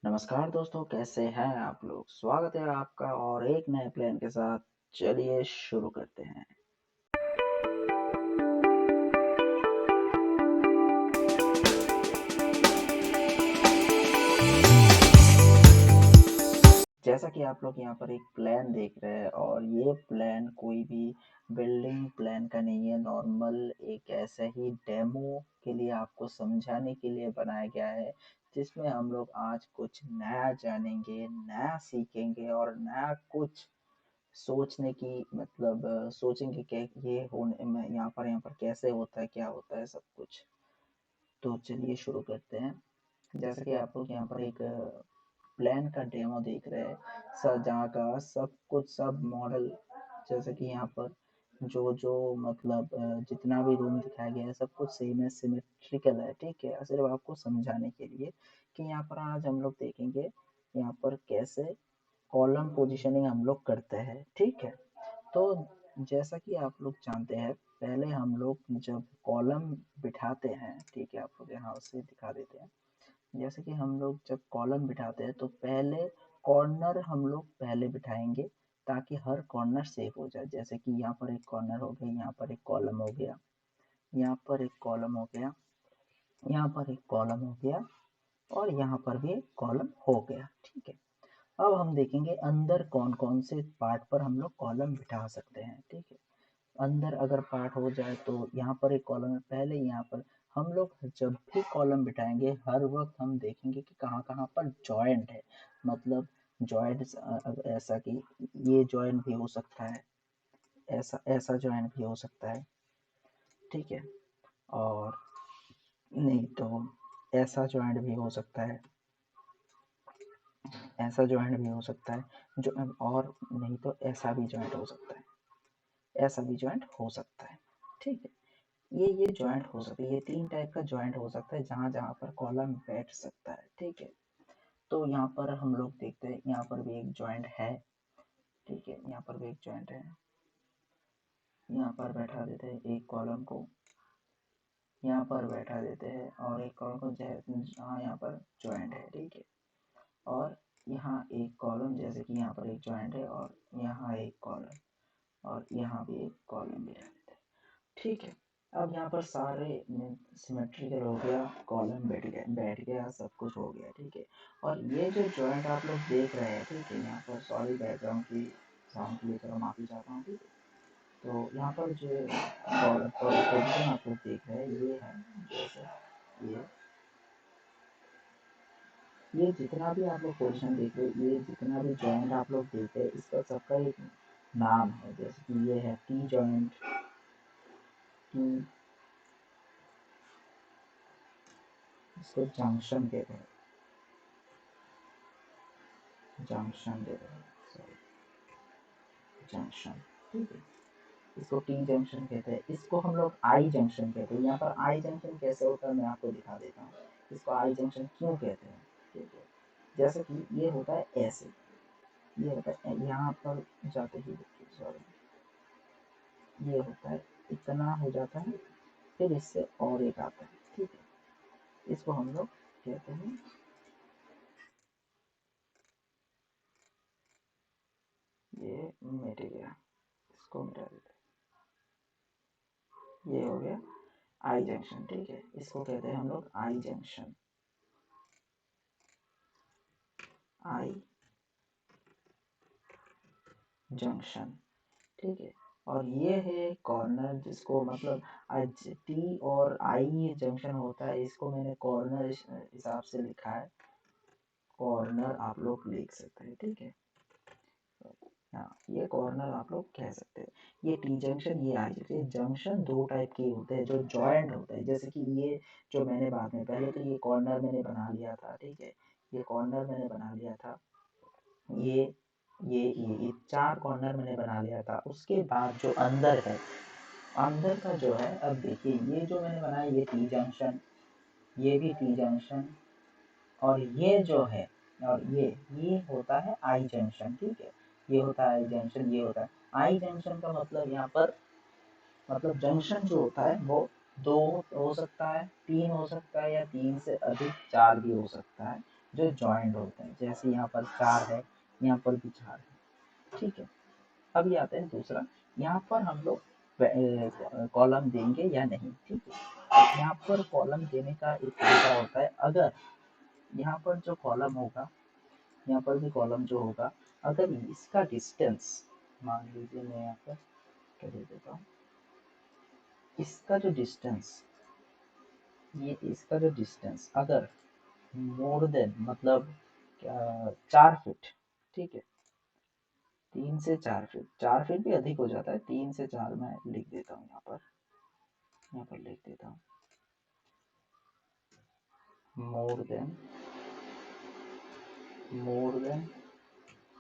नमस्कार दोस्तों, कैसे हैं आप लोग। स्वागत है आपका और एक नए प्लान के साथ। चलिए शुरू करते हैं। जैसा कि आप लोग यहाँ पर एक प्लान देख रहे हैं और ये प्लान कोई भी बिल्डिंग प्लान का नहीं है। नॉर्मल एक ऐसा ही डेमो के लिए आपको समझाने के लिए बनाया गया है, जिसमें हम लोग आज कुछ नया जानेंगे, नया सीखेंगे और नया कुछ सोचने की सोचेंगे कि ये होने में यहाँ पर कैसे होता है, क्या होता है, सब कुछ। तो चलिए शुरू करते हैं। जैसे कि आप लोग यहाँ पर एक प्लान का डेमो देख रहे हैं, जहाँ का सब कुछ, सब मॉडल, जैसे कि यहाँ पर जो जो जितना भी रूम दिखाया गया है सब कुछ सेम है, सिमेट्रिकल है। ठीक है, सिर्फ आपको समझाने के लिए कि यहाँ पर आज हम लोग देखेंगे यहाँ पर कैसे कॉलम पोजीशनिंग हम लोग करते हैं। ठीक है, तो जैसा कि आप लोग जानते हैं, पहले हम लोग जब कॉलम बिठाते हैं, ठीक है, आपको यहाँ से दिखा देते हैं। जैसे कि हम लोग जब कॉलम बिठाते हैं तो पहले कॉर्नर हम लोग पहले बिठाएंगे, ताकि हर कॉर्नर सेफ हो जाए। जैसे कि यहाँ पर एक कॉर्नर हो गया, यहाँ पर एक कॉलम हो गया, यहाँ पर एक कॉलम हो गया, यहाँ पर एक कॉलम हो गया और यहाँ पर भी एक कॉलम हो गया। ठीक है, अब हम देखेंगे अंदर कौन कौन से पार्ट पर हम लोग कॉलम बिठा सकते हैं। ठीक है, अंदर अगर पार्ट हो जाए तो यहाँ पर एक कॉलम है। पहले यहाँ पर हम लोग जब भी कॉलम बिठाएंगे हर वक्त हम देखेंगे कि कहाँ कहाँ पर जॉइंट है। मतलब जॉइंट ऐसा कि ये जॉइंट भी हो सकता है, ऐसा ऐसा जॉइंट भी हो सकता है। ठीक है, और नहीं तो ऐसा जॉइंट भी हो सकता है, ऐसा जॉइंट भी हो सकता है, जो और नहीं तो ऐसा भी जॉइंट हो सकता है, ऐसा भी जॉइंट हो सकता है। ठीक है, ये जॉइंट हो सकता है, ये तीन टाइप का जॉइंट हो सकता है जहाँ जहाँ पर कॉलम बैठ सकता है। ठीक है, तो यहाँ पर हम लोग देखते हैं, यहाँ पर भी एक जॉइंट है। ठीक है, यहाँ पर भी एक जॉइंट है, यहाँ पर बैठा देते हैं एक कॉलम को, यहाँ पर बैठा देते हैं और एक कॉलम को जहाँ यहाँ पर जॉइंट है। ठीक है, और यहाँ एक कॉलम, जैसे कि यहाँ पर एक जॉइंट है और यहाँ एक कॉलम और यहाँ भी एक कॉलम बैठा देते हैं। ठीक है, अब यहाँ पर सारे सिमेट्रिकल हो गया, कॉलम बैठ गया, सब कुछ हो गया। ठीक है, और ये जो जॉइंट आप लोग देख रहे हैं, ठीक है, यहाँ पर सॉरी बैकग्राउंड की साउंड के लिए थोड़ा माफी चाहता हूँ। ठीक है, तो यहाँ पर जो पोजिशन आप लोग देख रहे हैं ये है, जैसे ये जितना भी आप लोग पोजिशन देख रहे हैं, ये जितना भी जॉइंट आप लोग देख रहे हैं, इसका सबका एक नाम है। जैसे कि ये है टी जॉइंट, टी, इसको जंक्शन कहते हैं, जंक्शन कहते हैं, सॉरी, जंक्शन। ठीक है, इसको टी जंक्शन कहते हैं, इसको हम लोग आई जंक्शन कहते हैं। यहाँ पर आई जंक्शन कैसे होता है मैं आपको दिखा देता हूँ, इसको आई जंक्शन क्यों कहते हैं। ठीक है, जैसे कि ये होता है ऐसे, ये होता है यहाँ पर जाते ही, देखिए सॉरी, ये होता है, इतना हो जाता है, फिर इससे और एक आता है। ठीक है, इसको हम लोग कहते हैं, ये मिट गया, इसको मिटा देते हैं, ये हो गया आई जंक्शन। ठीक है, इसको कहते हैं हम लोग आई जंक्शन, आई जंक्शन। ठीक है, और ये है कॉर्नर, जिसको आज टी और आई जंक्शन होता है, इसको मैंने कॉर्नर हिसाब से लिखा है, कॉर्नर आप लोग लिख सकते हैं। ठीक है, हाँ, ये कॉर्नर आप लोग कह सकते हैं। ये टी जंक्शन, ये आई जंक्शन। जंक्शन दो टाइप के होते हैं, जो जॉइंट होते हैं, जैसे कि ये जो मैंने बाद में, पहले तो ये कॉर्नर मैंने बना लिया था। ठीक है, ये कॉर्नर मैंने बना लिया था, ये ये चार कॉर्नर मैंने बना लिया था। उसके बाद जो अंदर है, अंदर का जो है, अब देखिए ये जो मैंने बनाया, ये टी जंक्शन, ये भी टी जंक्शन, और ये जो है, और ये होता है आई जंक्शन। ठीक है, ये होता है आई जंक्शन, ये होता है आई जंक्शन का मतलब यहाँ पर, जंक्शन जो होता है वो दो हो सकता है, तीन हो सकता है, या तीन से अधिक चार भी हो सकता है। जो जॉइंट होते हैं, जैसे यहाँ पर 4 है, यहाँ पर भी 4 है, ठीक है। अभी आते हैं दूसरा, यहाँ पर हम लोग कॉलम देंगे या नहीं, ठीक है। अब यहाँ पर कॉलम देने का एक तरीका होता है, अगर यहाँ पर जो कॉलम होगा, यहाँ पर भी कॉलम जो होगा, अगर इसका डिस्टेंस, मान लीजिए मैं यहाँ पर क्या दे देता हूँ, इसका जो डिस्टेंस, ये इसका जो डिस्टेंस अगर मोर देन मतलब 4 फीट, ठीक है, 3 से 4 फीट, 4 फीट भी अधिक हो जाता है, 3 से 4 मैं लिख देता हूँ यहाँ पर, यहाँ पर लिख देता हूँ, more than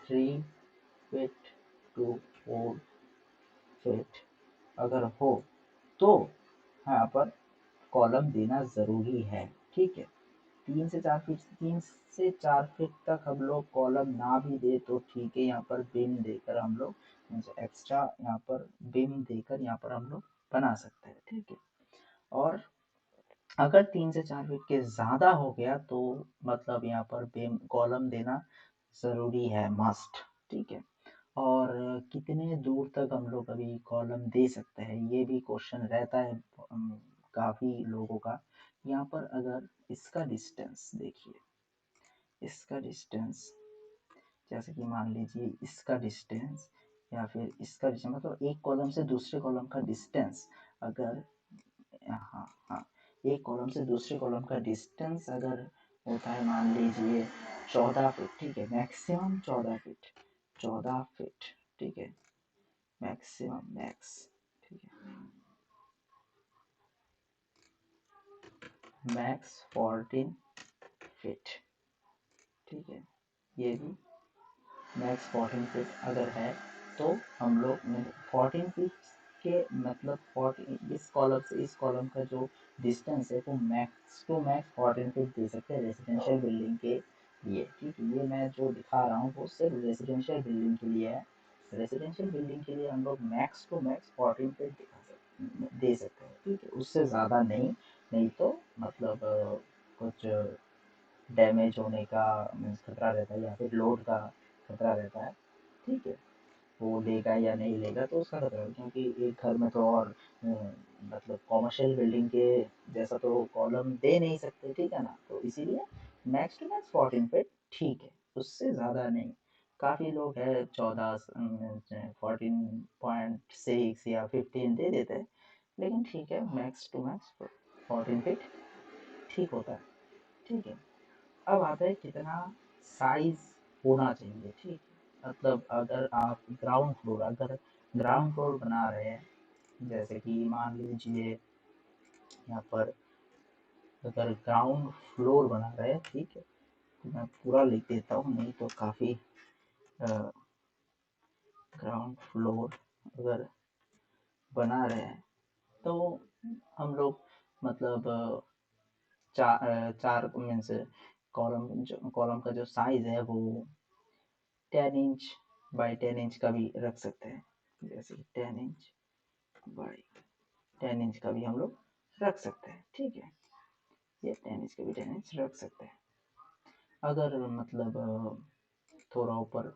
three feet to 4 feet अगर हो तो यहाँ पर कॉलम देना ज़रूरी है, ठीक है। 3 से 4 फीट, 3 से 4 फीट तक हम लोग कॉलम ना भी दे तो ठीक है, यहाँ पर बीम देकर हम लोग एक्स्ट्रा यहाँ पर बीम देकर यहाँ पर हम लोग बना सकते हैं, ठीक है। और अगर 3 से 4 फीट के ज़्यादा हो गया तो मतलब यहाँ पर बीम कॉलम देना ज़रूरी है, मस्ट, ठीक है। और कितने दूर तक हम लोग अभी कॉलम दे सकते हैं, ये भी क्वेश्चन रहता है काफ़ी लोगों का। यहाँ पर अगर इसका डिस्टेंस देखिए, इसका डिस्टेंस जैसे कि मान लीजिए इसका डिस्टेंस या फिर इसका डिस्टेंस, मतलब एक कॉलम से दूसरे कॉलम का डिस्टेंस, अगर हाँ हाँ, एक कॉलम से दूसरे कॉलम का डिस्टेंस अगर होता है मान लीजिए 14 फीट, ठीक है, मैक्सिमम 14 फीट, 14 फीट, ठीक है, मैक्सिमम मैक्स, ठीक है, मैक्स 14 फीट, ठीक है, ये भी मैक्स 14 फीट अगर है तो हम लोग 14 फीट के मतलब 14, इस कॉलम से इस कॉलम का जो डिस्टेंस है वो मैक्स टू मैक्स 14 फीट दे सकते हैं रेजिडेंशियल बिल्डिंग के लिए, ठीक है। ये मैं जो दिखा रहा हूँ वो सिर्फ रेजिडेंशियल बिल्डिंग के लिए है। रेजिडेंशियल बिल्डिंग के लिए हम लोग मैक्स टू मैक्स 14 फीट दे सकते हैं, ठीक है, उससे ज़्यादा नहीं। नहीं तो मतलब कुछ डैमेज होने का मीन्स खतरा रहता है या फिर लोड का खतरा रहता है, ठीक है, वो लेगा या नहीं लेगा तो उसका खतरा है, क्योंकि एक घर में तो और मतलब कॉमर्शियल बिल्डिंग के जैसा तो कॉलम दे नहीं सकते, ठीक है ना, तो इसीलिए मैक्स टू मैक्स 14 फीट ठीक है, उससे ज़्यादा नहीं। काफ़ी लोग है 14.6 या 15 दे देते हैं, लेकिन ठीक है, मैक्स टू मैक्स 14 फीट ठीक होता है, ठीक है। अब आता है कितना साइज होना चाहिए, ठीक है, मतलब अगर आप ग्राउंड फ्लोर बना रहे हैं, जैसे कि मान लीजिए यहाँ पर अगर ग्राउंड फ्लोर बना रहे हैं, ठीक है, तो मैं पूरा लिख देता हूँ, नहीं तो काफ़ी ग्राउंड फ्लोर अगर बना रहे हैं तो हम लोग मतलब चार मीन्स कॉलम का जो साइज है वो 10 इंच बाई 10 इंच का भी रख सकते हैं, जैसे 10 इंच बाई 10 इंच का भी हम लोग रख सकते हैं, ठीक है, ये 10 इंच का भी 10 इंच रख सकते हैं। अगर मतलब थोड़ा ऊपर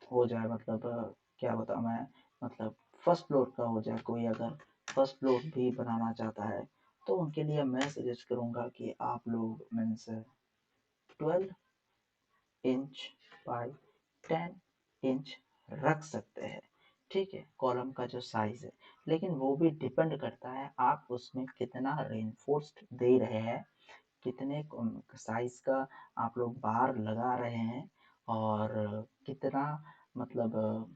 हो जाए, मतलब क्या बताऊँ मैं, मतलब फर्स्ट फ्लोर का हो जाए, कोई अगर फर्स्ट फ्लोर भी बनाना चाहता है तो उनके लिए मैं सजेस्ट करूँगा कि आप लोग मीन्स 12 इंच बाई 10 इंच रख सकते हैं, ठीक है, कॉलम का जो साइज है। लेकिन वो भी डिपेंड करता है आप उसमें कितना रेनफोर्स्ड दे रहे हैं, कितने साइज का आप लोग बार लगा रहे हैं, और कितना मतलब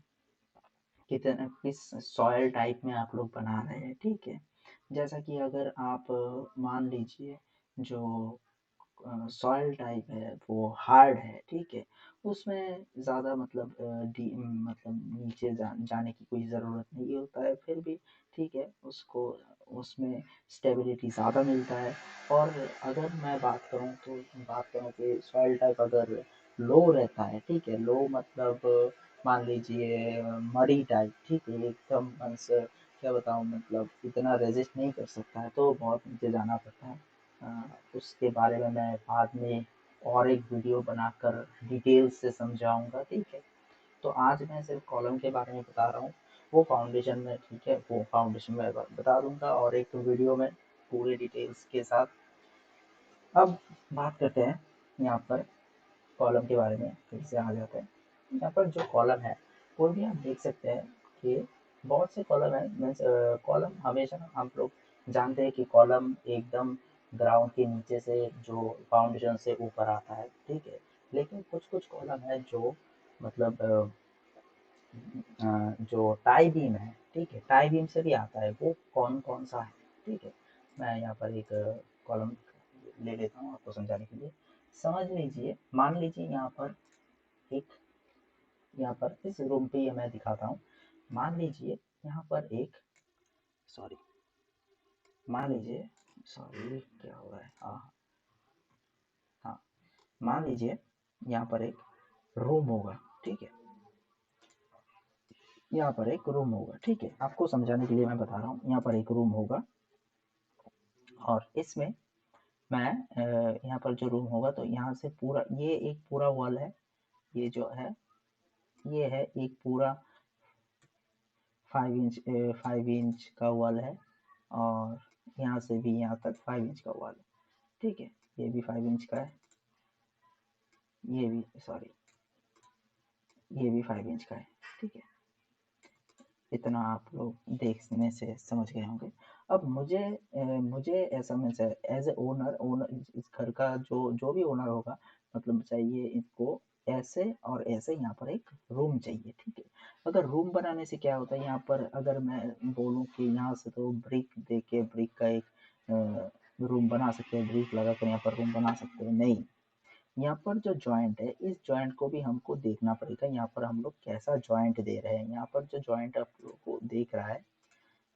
कितना किस सॉइल टाइप में आप लोग बना रहे हैं, ठीक है। जैसा कि अगर आप मान लीजिए जो सॉइल टाइप है वो हार्ड है, ठीक है, उसमें ज़्यादा मतलब मतलब नीचे जाने की कोई ज़रूरत नहीं होता है, फिर भी ठीक है, उसको उसमें स्टेबिलिटी ज़्यादा मिलता है। और अगर मैं बात करूँ कि सॉइल टाइप अगर लो रहता है, ठीक है, लो मतलब मान लीजिए मरी टाइप, ठीक है, एकदम मीन्स क्या बताऊँ, मतलब इतना रेजिस्ट नहीं कर सकता है तो बहुत नीचे जाना पड़ता है। उसके बारे में मैं बाद में और एक वीडियो बनाकर डिटेल से समझाऊंगा, ठीक है। तो आज मैं सिर्फ कॉलम के बारे में बता रहा हूँ, वो फाउंडेशन में, ठीक है, वो फाउंडेशन में बता दूंगा और एक वीडियो में पूरे डिटेल्स के साथ। अब बात करते हैं यहाँ पर कॉलम के बारे में, फिर से आ जाते हैं। यहाँ पर जो कॉलम है, कोई भी आप देख सकते हैं कि बहुत से कॉलम है। मीन्स कॉलम हमेशा हम लोग जानते हैं कि कॉलम एकदम ग्राउंड के नीचे से जो फाउंडेशन से ऊपर आता है, ठीक है। लेकिन कुछ कुछ कॉलम है जो मतलब जो टाई बीम है, ठीक है, टाई बीम से भी आता है। वो कौन कौन सा है, ठीक है। मैं यहाँ पर एक कॉलम ले लेता हूँ आपको समझाने के लिए। समझ लीजिए, मान लीजिए यहाँ पर एक, यहाँ पर इस रूम पे मैं दिखाता हूँ। मान लीजिए यहाँ पर एक, सॉरी, मान लीजिए, सॉरी क्या हो रहा है, हाँ हाँ, मान लीजिए यहाँ पर एक रूम होगा, ठीक है। यहाँ पर एक रूम होगा, ठीक है, आपको समझाने के लिए मैं बता रहा हूँ। यहाँ पर एक रूम होगा और इसमें मैं यहाँ पर जो रूम होगा, तो यहाँ से पूरा ये एक पूरा वॉल है। ये जो है, ये है एक पूरा 5 इंच का वॉल है। और यहाँ से भी यहाँ तक 5 इंच का वॉल है, ठीक है। ये भी 5 इंच का है, ये भी, सॉरी, ये भी 5 इंच का है, ठीक है। इतना आप लोग देखने से समझ गए होंगे। अब मुझे ऐसा मीन्स एज ए ओनर इस घर का जो जो भी ओनर होगा, मतलब चाहिए इसको ऐसे और ऐसे यहाँ पर एक रूम चाहिए, ठीक है। अगर रूम बनाने से क्या होता है, यहाँ पर अगर मैं बोलूँ कि यहाँ से तो ब्रिक दे के ब्रिक का एक रूम बना सकते हैं, ब्रिक लगा कर यहाँ पर रूम बना सकते हैं, नहीं। यहाँ पर जो जॉइंट है, इस जॉइंट को भी हमको देखना पड़ेगा। यहाँ पर हम लोग कैसा जॉइंट दे रहे हैं। यहाँ पर जो जॉइंट आप लोग को दिख रहा है,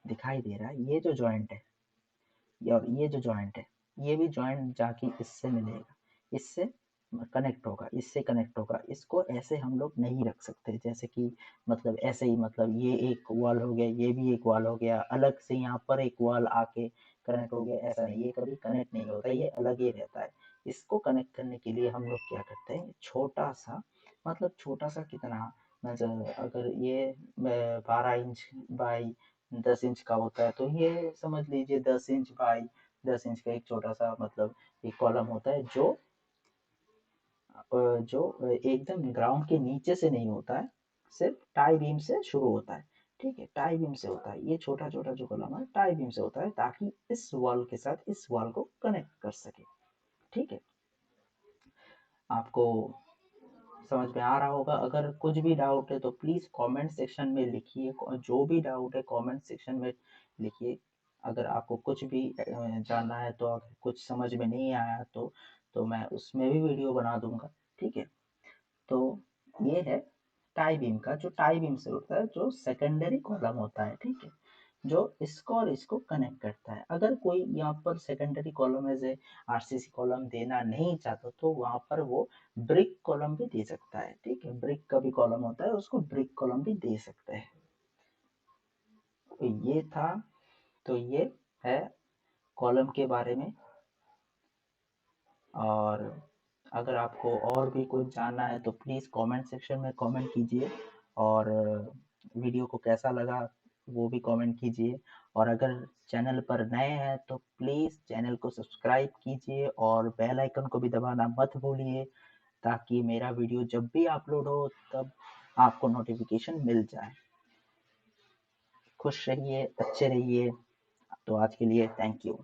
दिखाई दे रहा है, ये जो जॉइंट है और ये जो जॉइंट है, ये भी जॉइंट जाके इससे मिलेगा, इससे कनेक्ट होगा, इससे कनेक्ट होगा। इसको ऐसे हम लोग नहीं रख सकते, जैसे कि मतलब ऐसे ही, मतलब ये एक वॉल हो गया, ये भी एक वॉल हो गया, अलग से यहाँ पर एक वॉल आके कनेक्ट हो गया, ऐसा नहीं, ये कभी कनेक्ट नहीं होता, ये अलग ही रहता है। इसको कनेक्ट करने के लिए हम लोग क्या करते हैं, छोटा सा, मतलब छोटा सा कितना, मतलब अगर ये 12 इंच बाई 10 इंच का होता है, तो ये समझ लीजिए 10 इंच बाई 10 इंच का एक छोटा सा, मतलब एक कॉलम होता है जो एकदम ग्राउंड के नीचे से नहीं होता है, सिर्फ टाई बीम से शुरू होता है, ठीक है। टाई बीम से होता है, ये छोटा छोटा जो कॉलम है टाई बीम से होता है, ताकि इस वॉल के साथ इस वॉल को कनेक्ट कर सके, ठीक है। आपको समझ में आ रहा होगा। अगर कुछ भी डाउट है तो प्लीज़ कमेंट सेक्शन में लिखिए, जो भी डाउट है कमेंट सेक्शन में लिखिए। अगर आपको कुछ भी जानना है, तो अगर कुछ समझ में नहीं आया तो मैं उसमें भी वीडियो बना दूंगा, ठीक है। तो ये है टाई बीम का, जो टाई बीम से होता है, जो सेकेंडरी कॉलम होता है, ठीक है, जो इसको और इसको कनेक्ट करता है। अगर कोई यहाँ पर सेकेंडरी कॉलम है, आरसीसी कॉलम देना नहीं चाहता, तो वहां पर वो ब्रिक कॉलम भी दे सकता है, ठीक है। ब्रिक का भी कॉलम होता है, उसको ब्रिक कॉलम भी दे सकते हैं। तो ये था, तो ये है कॉलम के बारे में। और अगर आपको और भी कुछ जानना है तो प्लीज़ कमेंट सेक्शन में कमेंट कीजिए। और वीडियो को कैसा लगा वो भी कमेंट कीजिए। और अगर चैनल पर नए हैं तो प्लीज़ चैनल को सब्सक्राइब कीजिए और बेल आइकन को भी दबाना मत भूलिए, ताकि मेरा वीडियो जब भी अपलोड हो तब आपको नोटिफिकेशन मिल जाए। खुश रहिए, अच्छे रहिए। तो आज के लिए थैंक यू।